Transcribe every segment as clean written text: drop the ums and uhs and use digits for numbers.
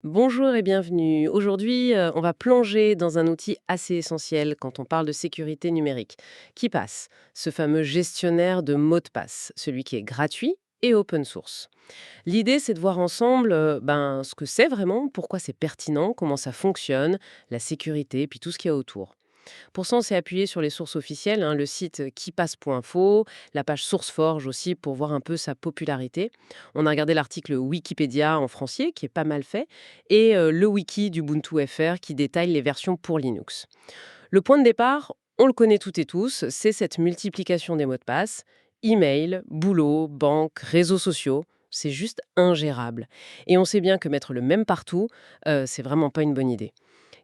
Bonjour et bienvenue. Aujourd'hui, on va plonger dans un outil assez essentiel quand on parle de sécurité numérique. KeePass, ce fameux gestionnaire de mots de passe, celui qui est gratuit et open source. L'idée, c'est de voir ensemble ce que c'est vraiment, pourquoi c'est pertinent, comment ça fonctionne, la sécurité, puis tout ce qu'il y a autour. Pour ça, on s'est appuyé sur les sources officielles, le site kipass.info, la page SourceForge aussi pour voir un peu sa popularité. On a regardé l'article Wikipédia en français qui est pas mal fait et le wiki d'Ubuntu FR qui détaille les versions pour Linux. Le point de départ, on le connaît toutes et tous, c'est cette multiplication des mots de passe, email, boulot, banque, réseaux sociaux. C'est juste ingérable. Et on sait bien que mettre le même partout, c'est vraiment pas une bonne idée.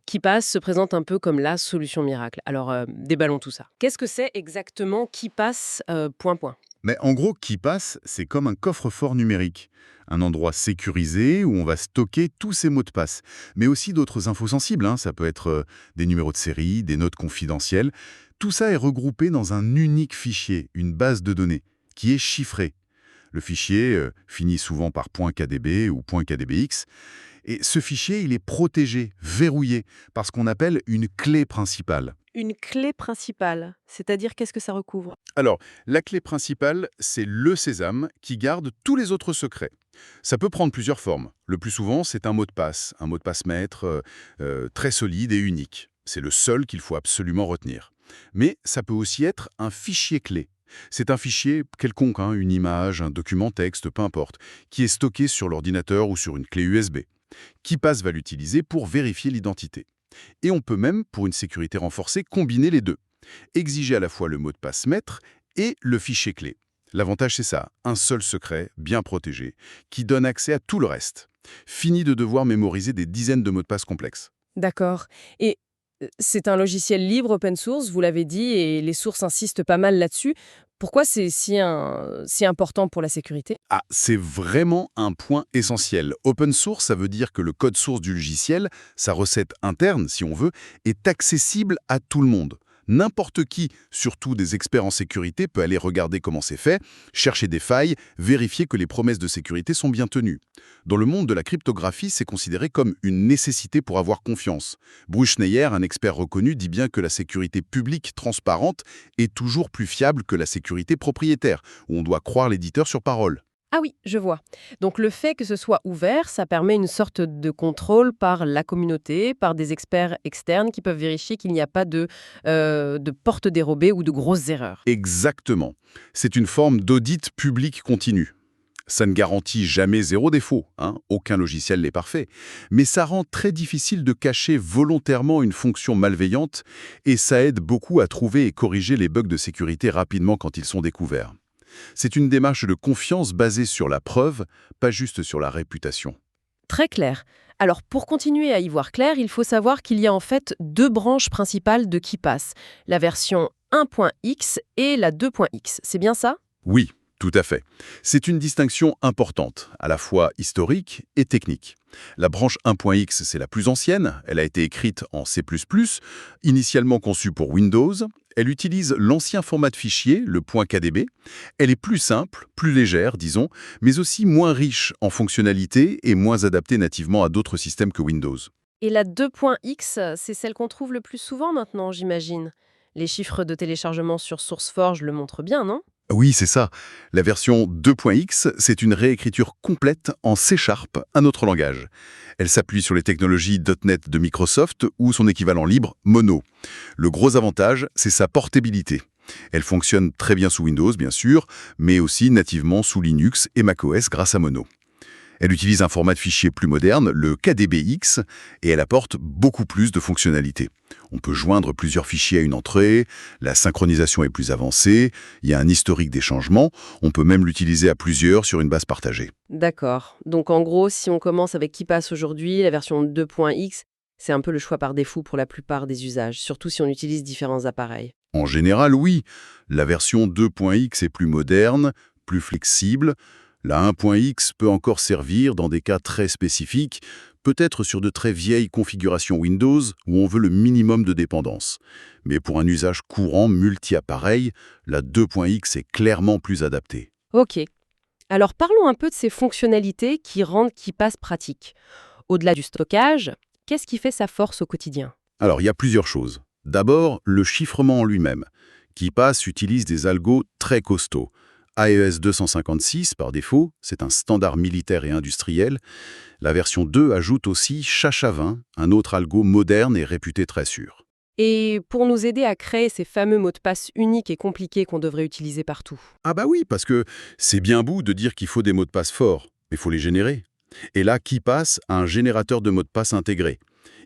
KeePass se présente un peu comme la solution miracle. Alors, déballons tout ça. Qu'est-ce que c'est exactement KeePass point point. Mais en gros, KeePass, c'est comme un coffre-fort numérique. Un endroit sécurisé où on va stocker tous ces mots de passe. Mais aussi d'autres infos sensibles, hein. Ça peut être des numéros de série, des notes confidentielles. Tout ça est regroupé dans un unique fichier, une base de données, qui est chiffrée. Le fichier finit souvent par .kdb ou .kdbx. Et ce fichier, il est protégé, verrouillé, par ce qu'on appelle une clé principale. Une clé principale, c'est-à-dire qu'est-ce que ça recouvre? Alors, la clé principale, c'est le sésame qui garde tous les autres secrets. Ça peut prendre plusieurs formes. Le plus souvent, c'est un mot de passe maître très solide et unique. C'est le seul qu'il faut absolument retenir. Mais ça peut aussi être un fichier clé. C'est un fichier quelconque, hein, une image, un document texte, peu importe, qui est stocké sur l'ordinateur ou sur une clé USB. KeePass va l'utiliser pour vérifier l'identité. Et on peut même, pour une sécurité renforcée, combiner les deux. Exiger à la fois le mot de passe maître et le fichier clé. L'avantage, c'est ça, un seul secret, bien protégé, qui donne accès à tout le reste. Fini de devoir mémoriser des dizaines de mots de passe complexes. D'accord. Et c'est un logiciel libre, open source, vous l'avez dit, et les sources insistent pas mal là-dessus. Pourquoi c'est si important pour la sécurité? Ah, c'est vraiment un point essentiel. Open source, ça veut dire que le code source du logiciel, sa recette interne, si on veut, est accessible à tout le monde. N'importe qui, surtout des experts en sécurité, peut aller regarder comment c'est fait, chercher des failles, vérifier que les promesses de sécurité sont bien tenues. Dans le monde de la cryptographie, c'est considéré comme une nécessité pour avoir confiance. Bruce Schneier, un expert reconnu, dit bien que la sécurité publique transparente est toujours plus fiable que la sécurité propriétaire, où on doit croire l'éditeur sur parole. Ah oui, je vois. Donc le fait que ce soit ouvert, ça permet une sorte de contrôle par la communauté, par des experts externes qui peuvent vérifier qu'il n'y a pas de porte dérobée ou de grosses erreurs. Exactement. C'est une forme d'audit public continu. Ça ne garantit jamais zéro défaut, hein, aucun logiciel n'est parfait, mais ça rend très difficile de cacher volontairement une fonction malveillante et ça aide beaucoup à trouver et corriger les bugs de sécurité rapidement quand ils sont découverts. C'est une démarche de confiance basée sur la preuve, pas juste sur la réputation. Très clair. Alors pour continuer à y voir clair, il faut savoir qu'il y a en fait deux branches principales de KeePass. La version 1.x et la 2.x. C'est bien ça? Oui, tout à fait. C'est une distinction importante, à la fois historique et technique. La branche 1.x, c'est la plus ancienne, elle a été écrite en C++, initialement conçue pour Windows. Elle utilise l'ancien format de fichier, le .kdb. Elle est plus simple, plus légère, disons, mais aussi moins riche en fonctionnalités et moins adaptée nativement à d'autres systèmes que Windows. Et la 2.x, c'est celle qu'on trouve le plus souvent maintenant, j'imagine. Les chiffres de téléchargement sur SourceForge le montrent bien, non? Oui, c'est ça. La version 2.x, c'est une réécriture complète en C#, un autre langage. Elle s'appuie sur les technologies .NET de Microsoft ou son équivalent libre, Mono. Le gros avantage, c'est sa portabilité. Elle fonctionne très bien sous Windows, bien sûr, mais aussi nativement sous Linux et macOS grâce à Mono. Elle utilise un format de fichier plus moderne, le KDBX, et elle apporte beaucoup plus de fonctionnalités. On peut joindre plusieurs fichiers à une entrée, la synchronisation est plus avancée, il y a un historique des changements, on peut même l'utiliser à plusieurs sur une base partagée. D'accord. Donc en gros, si on commence avec KeePass aujourd'hui, la version 2.x, c'est un peu le choix par défaut pour la plupart des usages, surtout si on utilise différents appareils. En général, oui, la version 2.x est plus moderne, plus flexible. La 1.x peut encore servir dans des cas très spécifiques, peut-être sur de très vieilles configurations Windows où on veut le minimum de dépendance. Mais pour un usage courant multi-appareil, la 2.x est clairement plus adaptée. Ok. Alors parlons un peu de ces fonctionnalités qui rendent KeePass pratique. Au-delà du stockage, qu'est-ce qui fait sa force au quotidien? Alors, il y a plusieurs choses. D'abord, le chiffrement en lui-même. KeePass utilise des algos très costauds. AES 256, par défaut, c'est un standard militaire et industriel. La version 2 ajoute aussi SHA-20, un autre algo moderne et réputé très sûr. Et pour nous aider à créer ces fameux mots de passe uniques et compliqués qu'on devrait utiliser partout. Ah bah oui, parce que c'est bien beau de dire qu'il faut des mots de passe forts, mais il faut les générer. Et là, KeePass a un générateur de mots de passe intégré.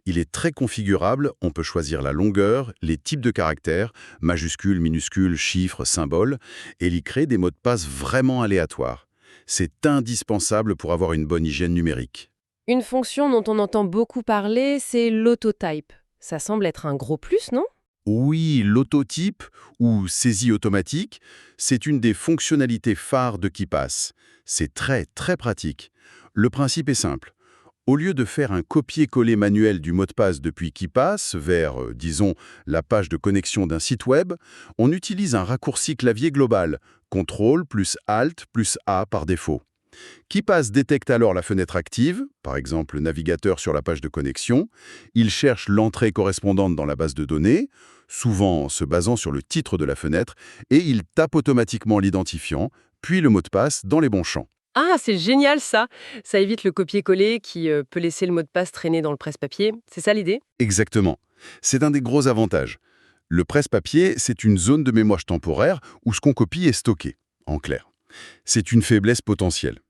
Il est très configurable, on peut choisir la longueur, les types de caractères, majuscules, minuscules, chiffres, symboles, et il y crée des mots de passe vraiment aléatoires. C'est indispensable pour avoir une bonne hygiène numérique. Une fonction dont on entend beaucoup parler, c'est l'autotype. Ça semble être un gros plus, non? Oui, l'autotype, ou saisie automatique, c'est une des fonctionnalités phares de KeePass. C'est très, très pratique. Le principe est simple. Au lieu de faire un copier-coller manuel du mot de passe depuis KeePass vers, disons, la page de connexion d'un site web, on utilise un raccourci clavier global, CTRL plus ALT plus A par défaut. KeePass détecte alors la fenêtre active, par exemple le navigateur sur la page de connexion. Il cherche l'entrée correspondante dans la base de données, souvent en se basant sur le titre de la fenêtre, et il tape automatiquement l'identifiant, puis le mot de passe dans les bons champs. Ah, c'est génial ça! Ça évite le copier-coller qui peut laisser le mot de passe traîner dans le presse-papier. C'est ça l'idée? Exactement. C'est un des gros avantages. Le presse-papier, c'est une zone de mémoire temporaire où ce qu'on copie est stocké, en clair. C'est une faiblesse potentielle.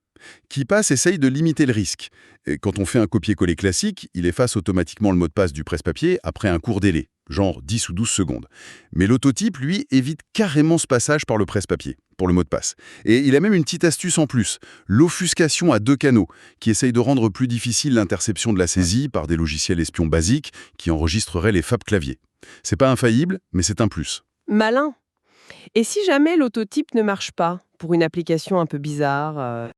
KeePass essaye de limiter le risque. Et quand on fait un copier-coller classique, il efface automatiquement le mot de passe du presse-papier après un court délai, genre 10 ou 12 secondes. Mais l'autotype, lui, évite carrément ce passage par le presse-papier, pour le mot de passe. Et il a même une petite astuce en plus, l'offuscation à deux canaux, qui essaye de rendre plus difficile l'interception de la saisie par des logiciels espions basiques qui enregistreraient les FAP claviers. C'est pas infaillible, mais c'est un plus. Malin! Et si jamais l'autotype ne marche pas, pour une application un peu bizarre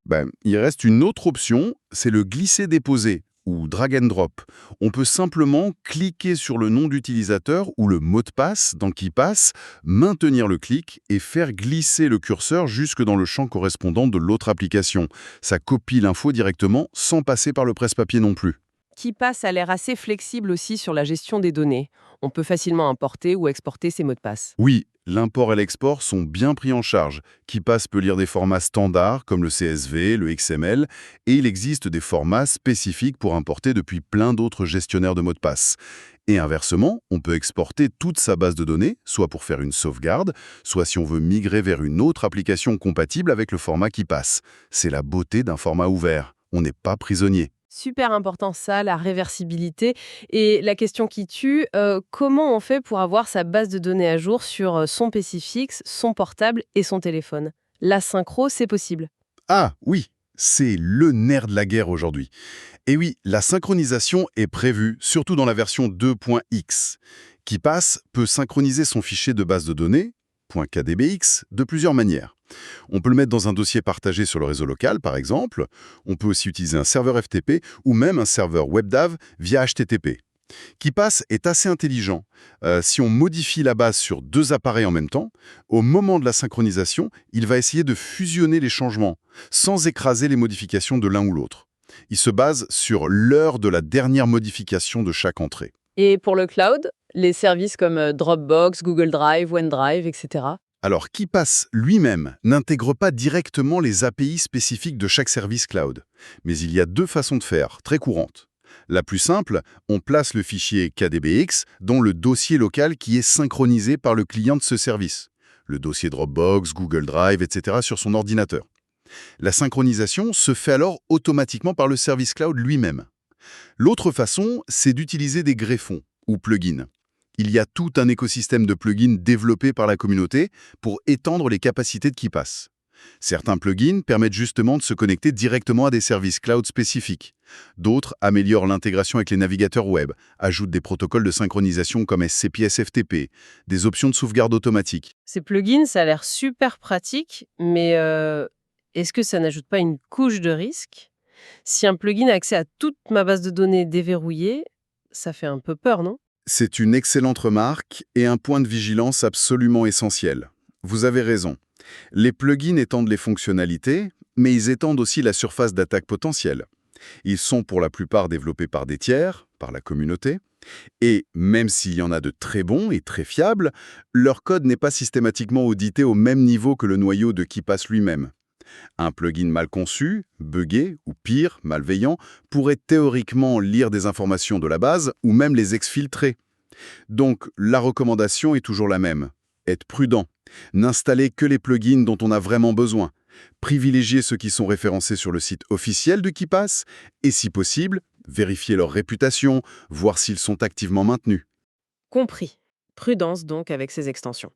Il reste une autre option, c'est le glisser-déposer ou drag and drop. On peut simplement cliquer sur le nom d'utilisateur ou le mot de passe dans KeePass, maintenir le clic et faire glisser le curseur jusque dans le champ correspondant de l'autre application. Ça copie l'info directement sans passer par le presse-papier non plus. KeePass a l'air assez flexible aussi sur la gestion des données. On peut facilement importer ou exporter ces mots de passe. Oui, l'import et l'export sont bien pris en charge. KeePass peut lire des formats standards comme le CSV, le XML, et il existe des formats spécifiques pour importer depuis plein d'autres gestionnaires de mots de passe. Et inversement, on peut exporter toute sa base de données, soit pour faire une sauvegarde, soit si on veut migrer vers une autre application compatible avec le format KeePass. C'est la beauté d'un format ouvert. On n'est pas prisonnier. Super important ça, la réversibilité. Et la question qui tue, comment on fait pour avoir sa base de données à jour sur son PC fixe, son portable et son téléphone? La synchro, c'est possible. Ah oui, c'est le nerf de la guerre aujourd'hui. Et oui, la synchronisation est prévue, surtout dans la version 2.x. KeePass peut synchroniser son fichier de base de données, .kdbx, de plusieurs manières. On peut le mettre dans un dossier partagé sur le réseau local, par exemple. On peut aussi utiliser un serveur FTP ou même un serveur WebDAV via HTTP. KeePass est assez intelligent. Si on modifie la base sur deux appareils en même temps, au moment de la synchronisation, il va essayer de fusionner les changements, sans écraser les modifications de l'un ou l'autre. Il se base sur l'heure de la dernière modification de chaque entrée. Et pour le cloud, les services comme Dropbox, Google Drive, OneDrive, etc. Alors, KeePass lui-même n'intègre pas directement les API spécifiques de chaque service cloud. Mais il y a deux façons de faire, très courantes. La plus simple, on place le fichier KDBX dans le dossier local qui est synchronisé par le client de ce service. Le dossier Dropbox, Google Drive, etc. sur son ordinateur. La synchronisation se fait alors automatiquement par le service cloud lui-même. L'autre façon, c'est d'utiliser des greffons ou plugins. Il y a tout un écosystème de plugins développé par la communauté pour étendre les capacités de KeePass. Certains plugins permettent justement de se connecter directement à des services cloud spécifiques. D'autres améliorent l'intégration avec les navigateurs web, ajoutent des protocoles de synchronisation comme SCP/SFTP, des options de sauvegarde automatique. Ces plugins, ça a l'air super pratique, mais est-ce que ça n'ajoute pas une couche de risque? Si un plugin a accès à toute ma base de données déverrouillée, ça fait un peu peur, non? C'est une excellente remarque et un point de vigilance absolument essentiel. Vous avez raison. Les plugins étendent les fonctionnalités, mais ils étendent aussi la surface d'attaque potentielle. Ils sont pour la plupart développés par des tiers, par la communauté, et même s'il y en a de très bons et très fiables, leur code n'est pas systématiquement audité au même niveau que le noyau de KeePass lui-même. Un plugin mal conçu, buggé ou pire, malveillant, pourrait théoriquement lire des informations de la base ou même les exfiltrer. Donc la recommandation est toujours la même. Être prudent. N'installer que les plugins dont on a vraiment besoin. Privilégier ceux qui sont référencés sur le site officiel de KeePass et, si possible, vérifier leur réputation, voir s'ils sont activement maintenus. Compris. Prudence donc avec ces extensions.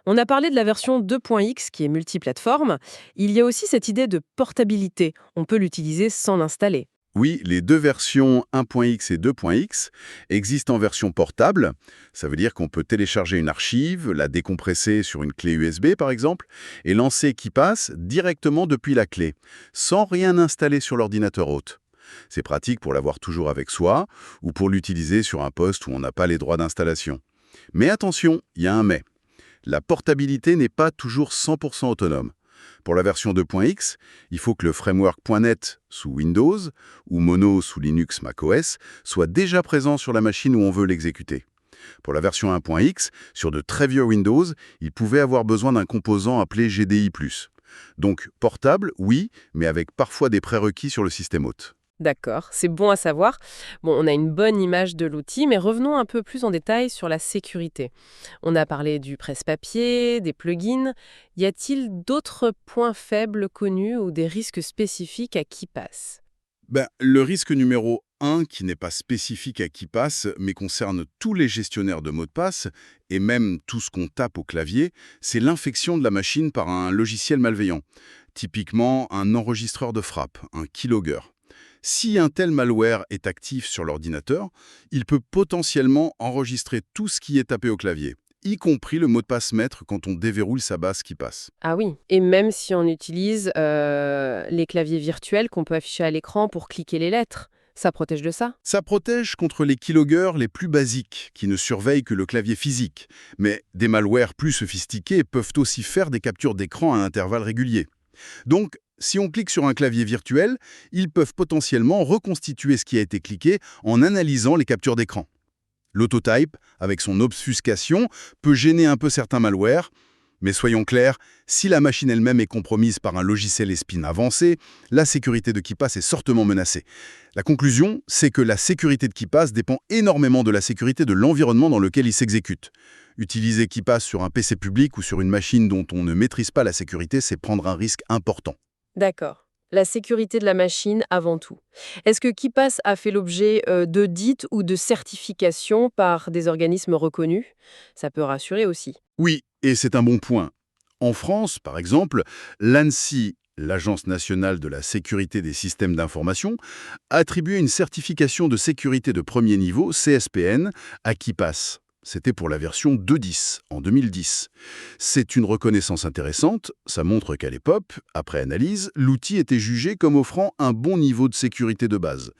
On a parlé de la version 2.x qui est multiplateforme. Il y a aussi cette idée de portabilité. On peut l'utiliser sans l'installer. Oui, les deux versions 1.x et 2.x existent en version portable. Ça veut dire qu'on peut télécharger une archive, la décompresser sur une clé USB par exemple, et lancer KeePass directement depuis la clé, sans rien installer sur l'ordinateur hôte. C'est pratique pour l'avoir toujours avec soi ou pour l'utiliser sur un poste où on n'a pas les droits d'installation. Mais attention, il y a un mais. La portabilité n'est pas toujours 100% autonome. Pour la version 2.x, il faut que le framework .NET sous Windows ou Mono sous Linux macOS soit déjà présent sur la machine où on veut l'exécuter. Pour la version 1.x, sur de très vieux Windows, il pouvait avoir besoin d'un composant appelé GDI+. Donc portable, oui, mais avec parfois des prérequis sur le système hôte. D'accord, c'est bon à savoir. Bon, on a une bonne image de l'outil, mais revenons un peu plus en détail sur la sécurité. On a parlé du presse-papier, des plugins. Y a-t-il d'autres points faibles connus ou des risques spécifiques à qui passe? Le risque numéro 1, qui n'est pas spécifique à KeePass, mais concerne tous les gestionnaires de mots de passe, et même tout ce qu'on tape au clavier, c'est l'infection de la machine par un logiciel malveillant. Typiquement, un enregistreur de frappe, un keylogger. Si un tel malware est actif sur l'ordinateur, il peut potentiellement enregistrer tout ce qui est tapé au clavier, y compris le mot de passe maître quand on déverrouille sa base KeePass. Ah oui, et même si on utilise les claviers virtuels qu'on peut afficher à l'écran pour cliquer les lettres, ça protège de ça? Ça protège contre les keyloggers les plus basiques, qui ne surveillent que le clavier physique. Mais des malwares plus sophistiqués peuvent aussi faire des captures d'écran à intervalles réguliers. Donc, si on clique sur un clavier virtuel, ils peuvent potentiellement reconstituer ce qui a été cliqué en analysant les captures d'écran. L'autotype, avec son obfuscation, peut gêner un peu certains malwares, mais soyons clairs, si la machine elle-même est compromise par un logiciel espine avancé, la sécurité de KeePass est fortement menacée. La conclusion, c'est que la sécurité de KeePass dépend énormément de la sécurité de l'environnement dans lequel il s'exécute. Utiliser KeePass sur un PC public ou sur une machine dont on ne maîtrise pas la sécurité, c'est prendre un risque important. D'accord. La sécurité de la machine avant tout. Est-ce que KeePass a fait l'objet d'audits ou de certifications par des organismes reconnus? Ça peut rassurer aussi. Oui, et c'est un bon point. En France, par exemple, l'ANSSI, l'Agence nationale de la sécurité des systèmes d'information, a attribué une certification de sécurité de premier niveau, CSPN, à KeePass. C'était pour la version 2.10, en 2010. C'est une reconnaissance intéressante, ça montre qu'à l'époque, après analyse, l'outil était jugé comme offrant un bon niveau de sécurité de base.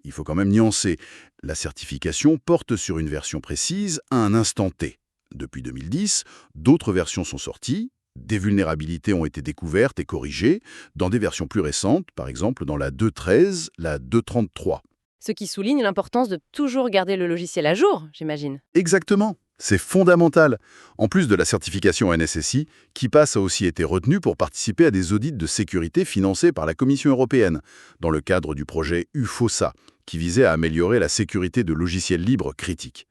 Il faut quand même nuancer. La certification porte sur une version précise à un instant T. Depuis 2010, d'autres versions sont sorties, des vulnérabilités ont été découvertes et corrigées, dans des versions plus récentes, par exemple dans la 2.13, la 2.33. Ce qui souligne l'importance de toujours garder le logiciel à jour, j'imagine. Exactement, c'est fondamental. En plus de la certification NSSI, KeePass a aussi été retenu pour participer à des audits de sécurité financés par la Commission européenne, dans le cadre du projet UFOSA, qui visait à améliorer la sécurité de logiciels libres critiques.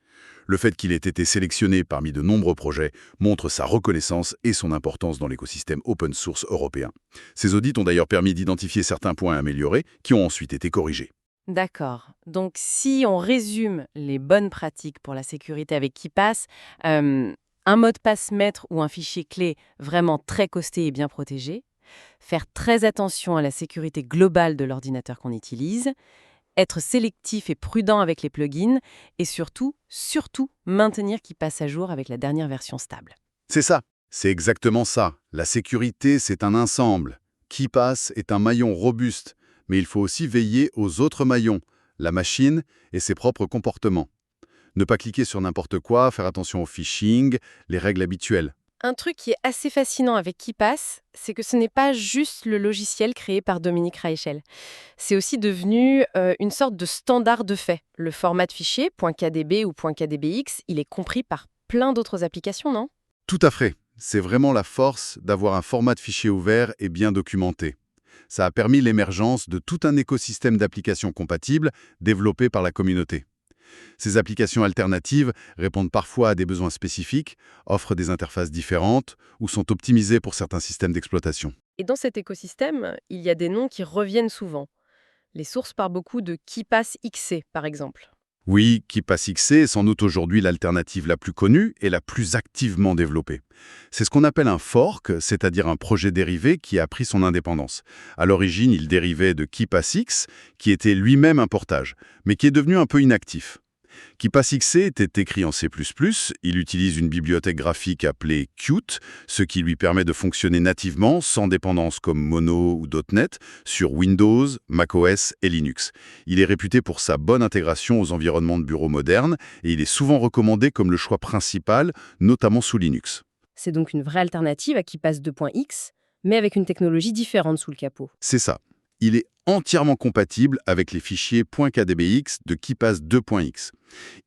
Le fait qu'il ait été sélectionné parmi de nombreux projets montre sa reconnaissance et son importance dans l'écosystème open source européen. Ces audits ont d'ailleurs permis d'identifier certains points améliorés qui ont ensuite été corrigés. D'accord. Donc, si on résume les bonnes pratiques pour la sécurité avec KeePass, un mot de passe maître ou un fichier clé vraiment très costé et bien protégé, faire très attention à la sécurité globale de l'ordinateur qu'on utilise, être sélectif et prudent avec les plugins et surtout maintenir KeePass à jour avec la dernière version stable. C'est ça, c'est exactement ça. La sécurité, c'est un ensemble. KeePass est un maillon robuste, mais il faut aussi veiller aux autres maillons, la machine et ses propres comportements. Ne pas cliquer sur n'importe quoi, faire attention au phishing, les règles habituelles. Un truc qui est assez fascinant avec KeePass, c'est que ce n'est pas juste le logiciel créé par Dominique Reichel. C'est aussi devenu une sorte de standard de fait. Le format de fichier, .kdb ou .kdbx, il est compris par plein d'autres applications, non? Tout à fait. C'est vraiment la force d'avoir un format de fichier ouvert et bien documenté. Ça a permis l'émergence de tout un écosystème d'applications compatibles développées par la communauté. Ces applications alternatives répondent parfois à des besoins spécifiques, offrent des interfaces différentes ou sont optimisées pour certains systèmes d'exploitation. Et dans cet écosystème, il y a des noms qui reviennent souvent. Les sources parlent beaucoup de KeePass XC, par exemple. Oui, KeePass-XC est sans doute aujourd'hui l'alternative la plus connue et la plus activement développée. C'est ce qu'on appelle un fork, c'est-à-dire un projet dérivé qui a pris son indépendance. À l'origine, il dérivait de KeePassX, qui était lui-même un portage, mais qui est devenu un peu inactif. KeePassXC était écrit en C++, il utilise une bibliothèque graphique appelée Qt, ce qui lui permet de fonctionner nativement, sans dépendance comme Mono ou .NET, sur Windows, macOS et Linux. Il est réputé pour sa bonne intégration aux environnements de bureau modernes et il est souvent recommandé comme le choix principal, notamment sous Linux. C'est donc une vraie alternative à KeePass 2.x, mais avec une technologie différente sous le capot. C'est ça. Il est entièrement compatible avec les fichiers .kdbx de KeePass 2.x.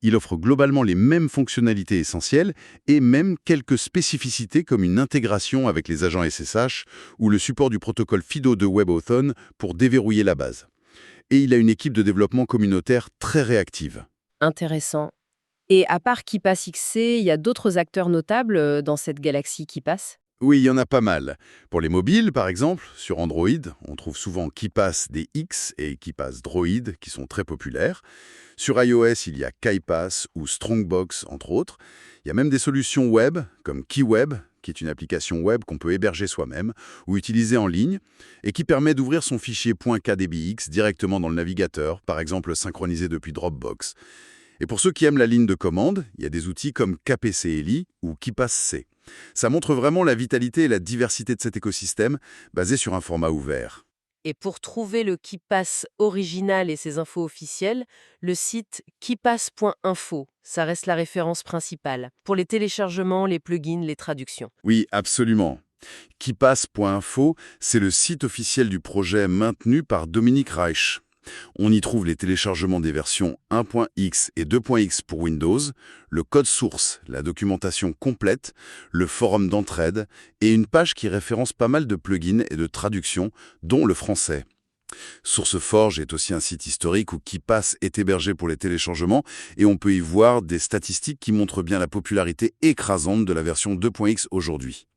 Il offre globalement les mêmes fonctionnalités essentielles et même quelques spécificités comme une intégration avec les agents SSH ou le support du protocole FIDO de WebAuthn pour déverrouiller la base. Et il a une équipe de développement communautaire très réactive. Intéressant. Et à part KeePass XC, il y a d'autres acteurs notables dans cette galaxie KeePass? Oui, il y en a pas mal. Pour les mobiles, par exemple, sur Android, on trouve souvent KeePass DX et KeePass Droid qui sont très populaires. Sur iOS, il y a KaiPass ou Strongbox, entre autres. Il y a même des solutions web, comme KeyWeb, qui est une application web qu'on peut héberger soi-même ou utiliser en ligne, et qui permet d'ouvrir son fichier .kdbx directement dans le navigateur, par exemple synchronisé depuis Dropbox. Et pour ceux qui aiment la ligne de commande, il y a des outils comme KPCLI ou KeePassC. Ça montre vraiment la vitalité et la diversité de cet écosystème, basé sur un format ouvert. Et pour trouver le KeePass original et ses infos officielles, le site keepass.info, ça reste la référence principale pour les téléchargements, les plugins, les traductions. Oui, absolument. KeePass.info, c'est le site officiel du projet maintenu par Dominique Reich. On y trouve les téléchargements des versions 1.x et 2.x pour Windows, le code source, la documentation complète, le forum d'entraide et une page qui référence pas mal de plugins et de traductions, dont le français. SourceForge est aussi un site historique où KeePass est hébergé pour les téléchargements et on peut y voir des statistiques qui montrent bien la popularité écrasante de la version 2.x aujourd'hui.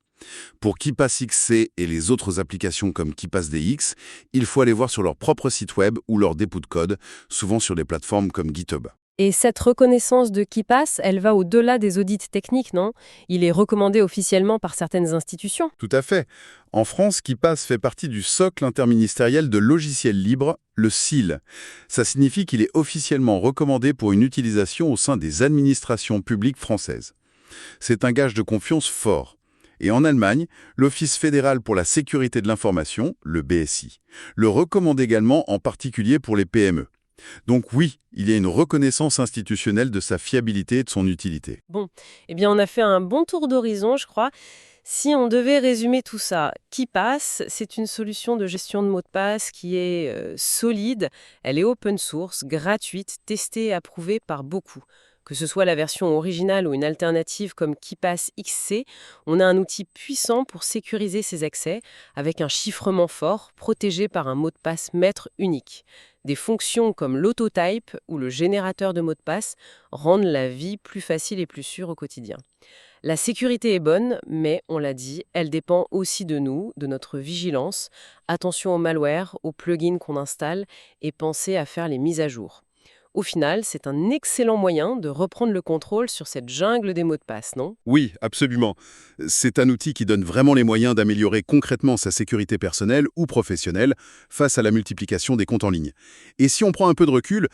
Pour KeePassXC et les autres applications comme KeePassDX, il faut aller voir sur leur propre site web ou leur dépôt de code, souvent sur des plateformes comme GitHub. Et cette reconnaissance de KeePass, elle va au-delà des audits techniques, non? Il est recommandé officiellement par certaines institutions. Tout à fait. En France, KeePass fait partie du socle interministériel de logiciels libres, le SIL. Ça signifie qu'il est officiellement recommandé pour une utilisation au sein des administrations publiques françaises. C'est un gage de confiance fort. Et en Allemagne, l'Office fédéral pour la sécurité de l'information, le BSI, le recommande également en particulier pour les PME. Donc oui, il y a une reconnaissance institutionnelle de sa fiabilité et de son utilité. Bon, eh bien on a fait un bon tour d'horizon, je crois. Si on devait résumer tout ça, KeePass, c'est une solution de gestion de mots de passe qui est solide, elle est open source, gratuite, testée et approuvée par beaucoup. Que ce soit la version originale ou une alternative comme KeePass XC, on a un outil puissant pour sécuriser ses accès avec un chiffrement fort protégé par un mot de passe maître unique. Des fonctions comme l'autotype ou le générateur de mots de passe rendent la vie plus facile et plus sûre au quotidien. La sécurité est bonne, mais, on l'a dit, elle dépend aussi de nous, de notre vigilance. Attention aux malwares, aux plugins qu'on installe et pensez à faire les mises à jour. Au final, c'est un excellent moyen de reprendre le contrôle sur cette jungle des mots de passe, non? Oui, absolument. C'est un outil qui donne vraiment les moyens d'améliorer concrètement sa sécurité personnelle ou professionnelle face à la multiplication des comptes en ligne. Et si on prend un peu de recul,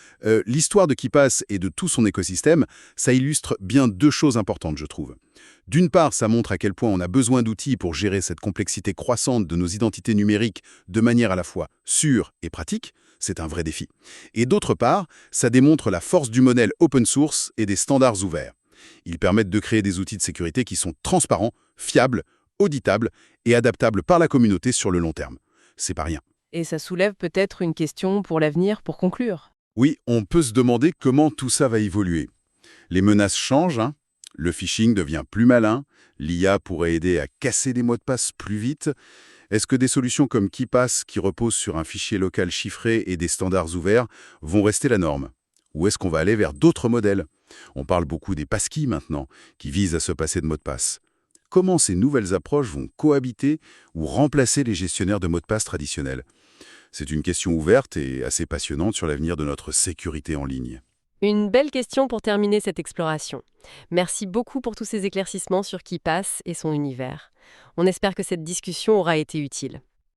l'histoire de KeePass et de tout son écosystème, ça illustre bien deux choses importantes, je trouve. D'une part, ça montre à quel point on a besoin d'outils pour gérer cette complexité croissante de nos identités numériques de manière à la fois sûre et pratique. C'est un vrai défi. Et d'autre part, ça démontre la force du modèle open source et des standards ouverts. Ils permettent de créer des outils de sécurité qui sont transparents, fiables, auditables et adaptables par la communauté sur le long terme. C'est pas rien. Et ça soulève peut-être une question pour l'avenir, pour conclure. Oui, on peut se demander comment tout ça va évoluer. Les menaces changent, hein. Le phishing devient plus malin, l'IA pourrait aider à casser des mots de passe plus vite. Est-ce que des solutions comme KeePass, qui reposent sur un fichier local chiffré et des standards ouverts, vont rester la norme? Ou est-ce qu'on va aller vers d'autres modèles? On parle beaucoup des passkeys maintenant, qui visent à se passer de mots de passe. Comment ces nouvelles approches vont cohabiter ou remplacer les gestionnaires de mots de passe traditionnels? C'est une question ouverte et assez passionnante sur l'avenir de notre sécurité en ligne. Une belle question pour terminer cette exploration. Merci beaucoup pour tous ces éclaircissements sur KeePass et son univers. On espère que cette discussion aura été utile.